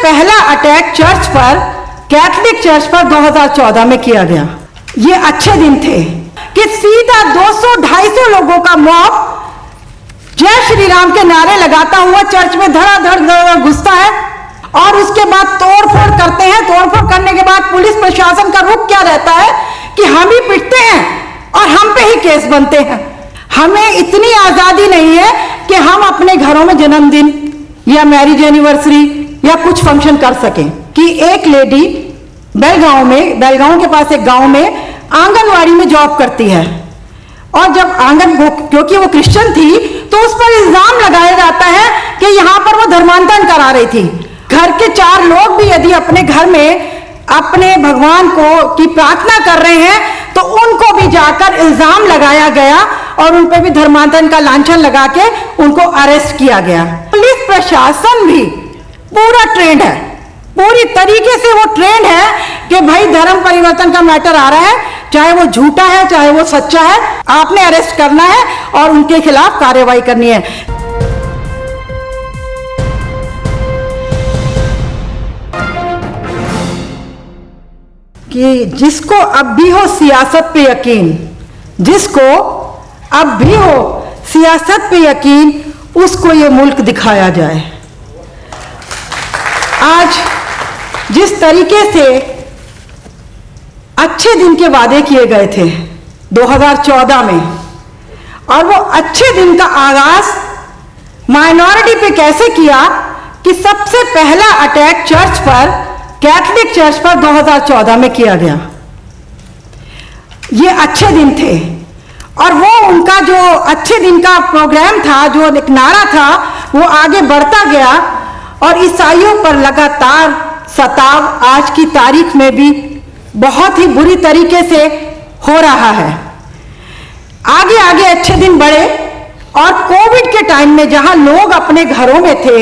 पहला attack church पर, Catholic church पर 2014 में किया गया। ये अच्छे दिन थे कि सीधा 200-250 लोगों का मॉब जय श्री राम के नारे लगाता हुआ चर्च में धड़ाधड़ घुसता है और उसके बाद तोड़फोड़ करते हैं। तोड़फोड़ करने के बाद पुलिस प्रशासन का रुख क्या रहता है कि हम ही पिटते हैं और हम पे ही केस बनते हैं। हमें इतनी आजादी नहीं है कि हम अपने घरों में जन्मदिन या मैरिज एनिवर्सरी या कुछ फंक्शन कर सकें। कि एक लेडी बेलगांव के पास एक गांव में आंगनवाड़ी में जॉब करती है और जब क्योंकि वो क्रिश्चियन थी तो उस पर इल्जाम लगाया जाता है कि यहां पर वो धर्मांतरण करा रही थी। घर के 4 लोग भी यदि अपने घर में अपने भगवान की प्रार्थना कर रहे हैं तो उनको भी जाकर इल्जाम लगाया गया और उन पर भी धर्मांतरण का लांछन लगा के उनको अरेस्ट किया गया। पुलिस प्रशासन भी पूरा ट्रेंड है, पूरी तरीके से वो ट्रेंड है कि भाई धर्म परिवर्तन का मैटर आ रहा है, चाहे वो झूठा है चाहे वो सच्चा है, आपने अरेस्ट करना है और उनके खिलाफ कार्रवाई करनी है। कि जिसको अब भी हो सियासत पे यकीन, जिसको अब भी हो सियासत पे यकीन, उसको ये मुल्क दिखाया जाए। आज जिस तरीके से अच्छे दिन के वादे किए गए थे 2014 में और वो अच्छे दिन का आगाज माइनॉरिटी पे कैसे किया कि सबसे पहला अटैक चर्च पर, कैथोलिक चर्च पर 2014 में किया गया। ये अच्छे दिन थे और वो उनका जो अच्छे दिन का प्रोग्राम था, जो एक नारा था, वो आगे बढ़ता गया और ईसाइयों पर लगातार सताव आज की तारीख में भी बहुत ही बुरी तरीके से हो रहा है। आगे आगे अच्छे दिन बढ़े और कोविड के टाइम में जहां लोग अपने घरों में थे,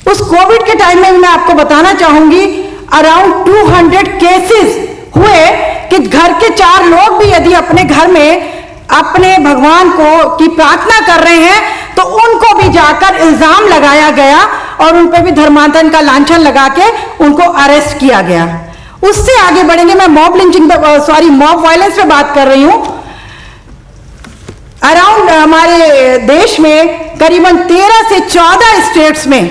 उस कोविड के टाइम में मैं आपको बताना चाहूंगी अराउंड 200 केसेस हुए कि घर के 4 लोग भी यदि अपने घर में अपने भगवान की प्रार्थना कर रहे हैं तो उनको भी जाकर इल्जाम लगाया गया और उन पर भी धर्मांतरण का लांछन लगा के उनको अरेस्ट किया गया। उससे आगे बढ़ेंगे, मैं मॉब वायलेंस पे बात कर रही हूं। अराउंड हमारे देश में करीबन 13 से 14 स्टेट्स में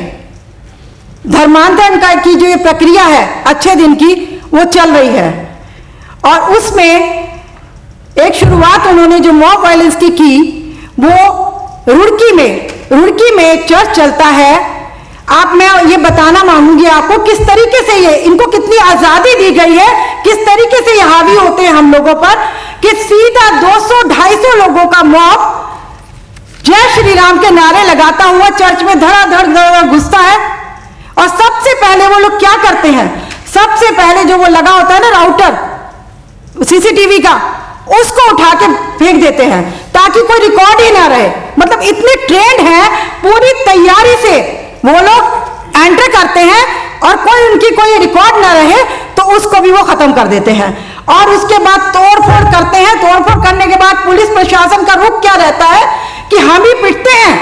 धर्मांतरण की जो ये प्रक्रिया है अच्छे दिन की, वो चल रही है और उसमें एक शुरुआत उन्होंने जो मॉब वायलेंस की वो रुड़की में एक चर्च चलता है। मैं ये बताना मांगूंगी आपको किस तरीके से इनको कितनी आजादी दी गई है, किस तरीके से ये हावी होते हैं हम लोगों पर कि सीधा 200-250 लोगों का मॉब जय श्री राम के नारे लगाता हुआ चर्च में धड़ाधड़ घुसता है और सबसे पहले वो लोग क्या करते हैं, सबसे पहले जो वो लगा होता है ना राउटर सीसीटीवी का, उसको उठा के फेंक देते हैं ताकि कोई रिकॉर्ड ही ना रहे। मतलब इतने ट्रेंड है, पूरी तैयारी से वो लोग एंटर करते हैं और कोई रिकॉर्ड ना रहे तो उसको भी वो खत्म कर देते हैं और उसके बाद तोड़फोड़ करते हैं। तोड़फोड़ करने के बाद पुलिस प्रशासन का रुख क्या रहता है कि हम ही पिटते हैं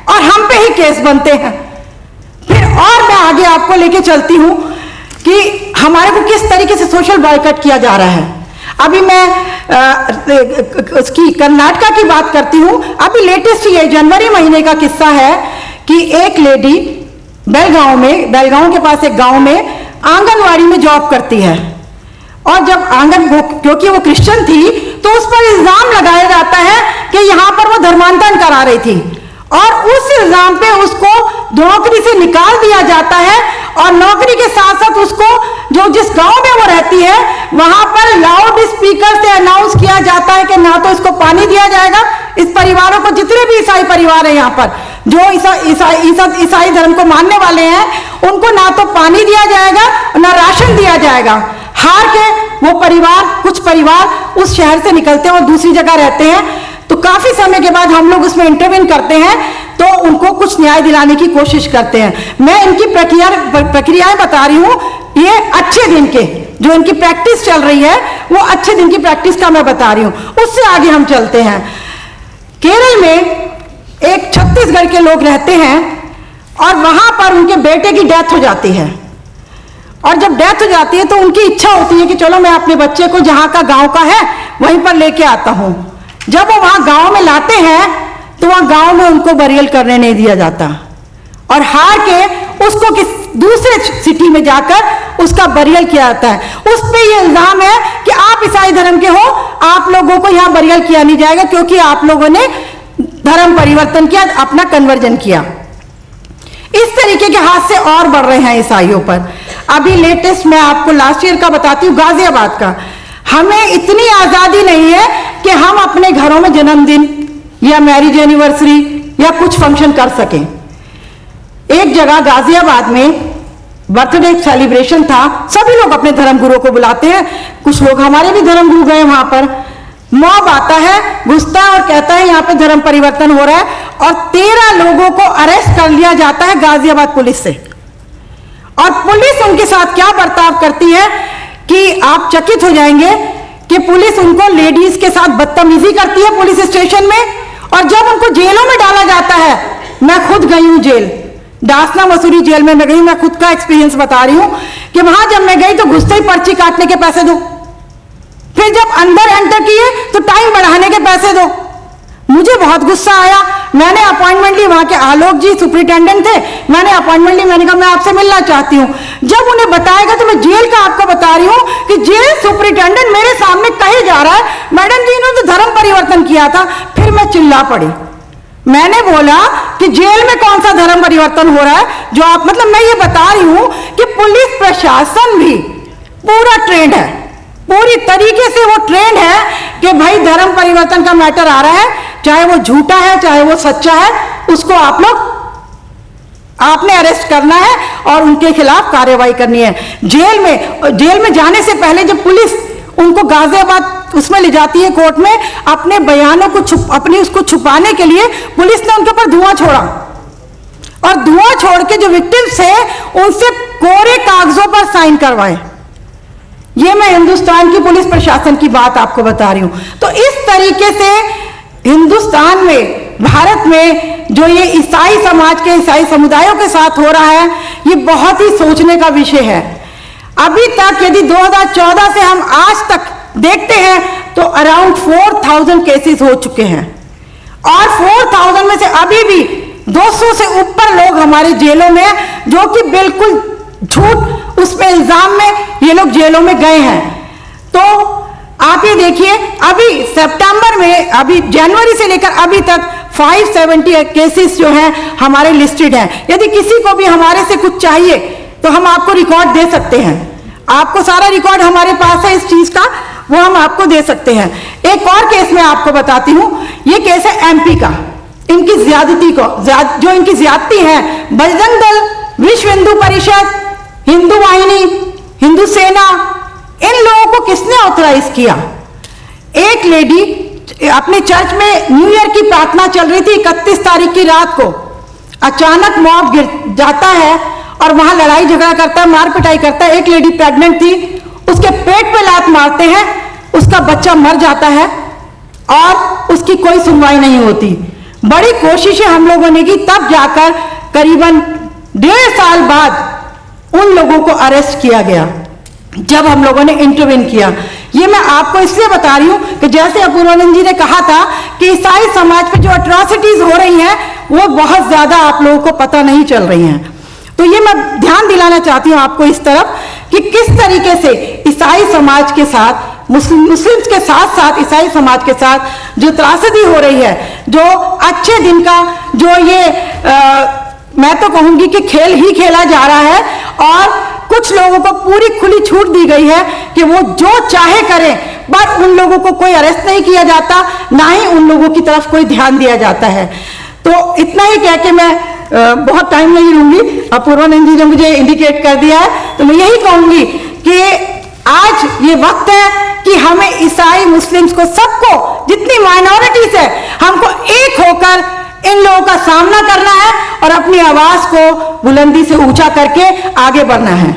और हम पे ही केस बनते हैं। फिर और मैं आगे आपको लेके चलती हूं कि हमारे को किस तरीके से सोशल बॉयकॉट किया जा रहा है। अभी मैं उसकी कर्नाटका की बात करती हूं। अभी लेटेस्ट ये जनवरी महीने का किस्सा है कि एक लेडी बेलगांव के पास एक गांव में आंगनवाड़ी में जॉब करती है और जब क्योंकि वो क्रिश्चियन थी तो उस पर इल्जाम लगाया जाता है कि यहां पर वो धर्मांतरण करा रही थी और उस इल्जाम पे उसको नौकरी से निकाल दिया जाता है और नौकरी के साथ साथ उसको जिस गांव में वो रहती है वहां पर लाउड स्पीकर से अनाउंस किया जाता है कि ना तो इसको पानी दिया जाएगा, इस परिवारों को, जितने भी ईसाई परिवार है यहाँ पर जो ईसाई धर्म को मानने वाले हैं, उनको ना तो पानी दिया जाएगा ना राशन दिया जाएगा। हार के वो कुछ परिवार उस शहर से निकलते हैं और दूसरी जगह रहते हैं। तो काफी समय के बाद हम लोग उसमें इंटरवेन करते हैं तो उनको कुछ न्याय दिलाने की कोशिश करते हैं। मैं इनकी प्रक्रियाएं बता रही हूं, ये अच्छे दिन के जो इनकी प्रैक्टिस चल रही है वो अच्छे दिन की प्रैक्टिस का मैं बता रही हूं। उससे आगे हम चलते हैं। केरल में एक छत्तीसगढ़ के लोग रहते हैं और वहां पर उनके बेटे की डेथ हो जाती है और जब डेथ हो जाती है तो उनकी इच्छा होती है कि चलो मैं अपने बच्चे को जहाँ का गांव का है वहीं पर लेके आता हूँ। जब वो वहाँ गांव में लाते हैं तो वहाँ गांव में उनको बरियल करने नहीं दिया जाता और हार के उसको किस दूसरे सिटी में जाकर उसका बरियल किया जाता है। उस पे ये इल्जाम है कि आप ईसाई धर्म के हो, आप लोगों को यहाँ बरियल किया नहीं जाएगा क्योंकि आप लोगों ने धर्म परिवर्तन किया, अपना कन्वर्जन किया। इस तरीके के हादसे और बढ़ रहे हैं ईसाइयों पर। अभी लेटेस्ट मैं आपको लास्ट ईयर का बताती हूँ, गाजियाबाद का। हमें इतनी आजादी नहीं है कि हम अपने घरों में जन्मदिन या मैरिज एनिवर्सरी या कुछ फंक्शन कर सकें। एक जगह गाजियाबाद में बर्थडे सेलिब्रेशन था, सभी लोग अपने धर्मगुरुओं को बुलाते हैं, कुछ लोग हमारे भी धर्मगुरु गए वहां पर। मॉब आता है, घुसता है और कहता है यहाँ पे धर्म परिवर्तन हो रहा है और 13 लोगों को अरेस्ट कर लिया जाता है गाजियाबाद पुलिस से। और पुलिस उनके साथ क्या बर्ताव करती है कि आप चकित हो जाएंगे कि पुलिस उनको लेडीज के साथ बदतमीजी करती है पुलिस स्टेशन में। और जब उनको जेलों में डाला जाता है, मैं खुद गई हूं जेल, दासना मसूरी जेल में मैं गई, मैं खुद का एक्सपीरियंस बता रही हूं कि वहां जब मैं गई तो घुसते ही पर्ची काटने के पैसे दो, फिर जब अंदर एंटर किए तो टाइम बढ़ाने के पैसे दो। मुझे बहुत गुस्सा आया। मैंने अपॉइंटमेंट ली, वहां के आलोक जी सुपरिटेंडेंट थे, मैंने अपॉइंटमेंट ली, मैंने कहा मैं आपसे मिलना चाहती हूं। जब उन्हें बताएगा तो मैं जेल का आपको बता रही हूं कि जेल सुपरिटेंडेंट मेरे सामने कहे जा रहा है मैडम जी इन्होंने तो धर्म परिवर्तन किया था। फिर मैं चिल्ला पड़ी, मैंने बोला कि जेल में कौन सा धर्म परिवर्तन हो रहा है जो आप, मतलब मैं ये बता रही हूं कि पुलिस प्रशासन भी पूरा ट्रेंड है, पूरी तरीके से वो ट्रेंड है कि भाई धर्म परिवर्तन का मैटर आ रहा है, चाहे वो झूठा है चाहे वो सच्चा है, उसको आपने अरेस्ट करना है और उनके खिलाफ कार्रवाई करनी है। जेल में जाने से पहले जब पुलिस उनको गाजियाबाद उसमें ले जाती है कोर्ट में, अपने बयानों को अपनी उसको छुपाने के लिए पुलिस ने उनके ऊपर धुआं छोड़ा और धुआं छोड़ के जो विक्टिम्स थे उनसे कोरे कागजों पर साइन करवाए। ये मैं हिंदुस्तान की पुलिस प्रशासन की बात आपको बता रही हूं। तो इस तरीके से हिंदुस्तान में, भारत में जो ये ईसाई समाज के, ईसाई समुदायों के साथ हो रहा है, ये बहुत ही सोचने का विषय है। अभी तक यदि 2014 से हम आज तक देखते हैं तो अराउंड 4000 केसेस हो चुके हैं और 4000 में से अभी भी 200 से ऊपर लोग हमारे जेलों में हैं जो कि बिल्कुल झूठ उसमें इल्जाम में ये लोग जेलों में गए हैं। तो आप ये देखिए, अभी सितंबर में, अभी जनवरी से लेकर अभी तक 570 केसेस जो हैं हमारे लिस्टेड हैं। यदि किसी को भी हमारे से कुछ चाहिए तो हम आपको रिकॉर्ड दे सकते हैं, आपको सारा रिकॉर्ड हमारे पास है इस चीज का, वो हम आपको दे सकते हैं। एक और केस मैं आपको बताती हूँ, ये केस है एमपी का। इनकी ज्यादती को, जो इनकी ज्यादती है, बजरंग दल, विश्व हिंदू परिषद, हिंदू वाहिनी, हिंदू सेना, इन लोगों को किसने ऑथराइज किया? एक लेडी अपने चर्च में न्यू ईयर की प्रार्थना चल रही थी 31 तारीख की रात को, अचानक मॉब गिर जाता है और वहां लड़ाई झगड़ा करता है, मार पिटाई करता है। एक लेडी प्रेग्नेंट थी, उसके पेट पे लात मारते हैं, उसका बच्चा मर जाता है और उसकी कोई सुनवाई नहीं होती। बड़ी कोशिशें हम लोगों ने की, तब जाकर करीबन 1.5 साल बाद उन लोगों को अरेस्ट किया गया जब हम लोगों ने इंटरवेन किया। ये मैं आपको इसलिए बता रही हूं कि जैसे अपूर्वानंद जी ने कहा था कि ईसाई समाज पे जो अट्रॉसिटीज हो रही हैं वो बहुत ज्यादा आप लोगों को पता नहीं चल रही हैं। तो ये मैं ध्यान दिलाना चाहती हूं आपको इस तरफ कि किस तरीके से ईसाई समाज के साथ, मुस्लिम्स के साथ साथ ईसाई समाज के साथ जो त्रासदी हो रही है, जो अच्छे दिन का जो ये मैं तो कहूंगी कि खेल ही खेला जा रहा है और कुछ लोगों को पूरी खुली छूट दी गई है कि वो जो चाहे करें, बट उन लोगों को कोई अरेस्ट नहीं किया जाता, ना ही उन लोगों की तरफ कोई ध्यान दिया जाता है। तो इतना ही कह के मैं बहुत टाइम नहीं लूंगी, अपूर्वानंद जी ने मुझे इंडिकेट कर दिया है, तो मैं यही कहूंगी कि आज ये वक्त है कि हमें ईसाई मुस्लिम्स को, सबको, जितनी माइनॉरिटीज है, हमको एक होकर इन लोगों का सामना करना है और अपनी आवाज को बुलंदी से ऊंचा करके आगे बढ़ना है।